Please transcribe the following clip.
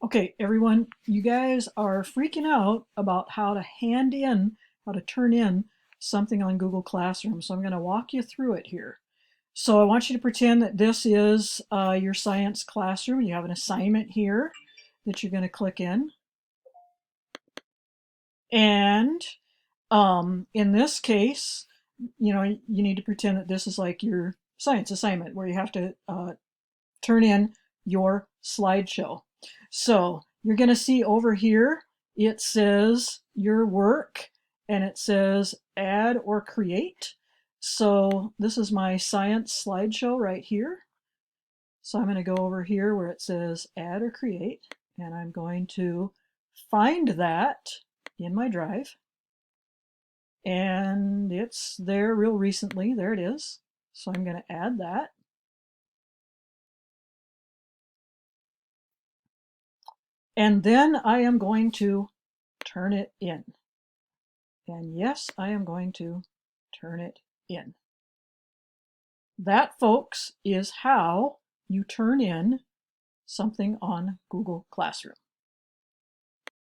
Okay, everyone, you guys are freaking out about how to turn in something on Google Classroom. So I'm going to walk you through it here. So I want you to pretend that this is your science classroom. You have an assignment here that you're going to click in. And in this case, you need to pretend that this is like your science assignment where you have to turn in your slideshow. So you're going to see over here, it says your work and it says add or create. So this is my science slideshow right here. So I'm going to go over here where it says add or create, and I'm going to find that in my drive. And it's there real recently. There it is. So I'm going to add that. And then I am going to turn it in. And yes, I am going to turn it in. That, folks, is how you turn in something on Google Classroom.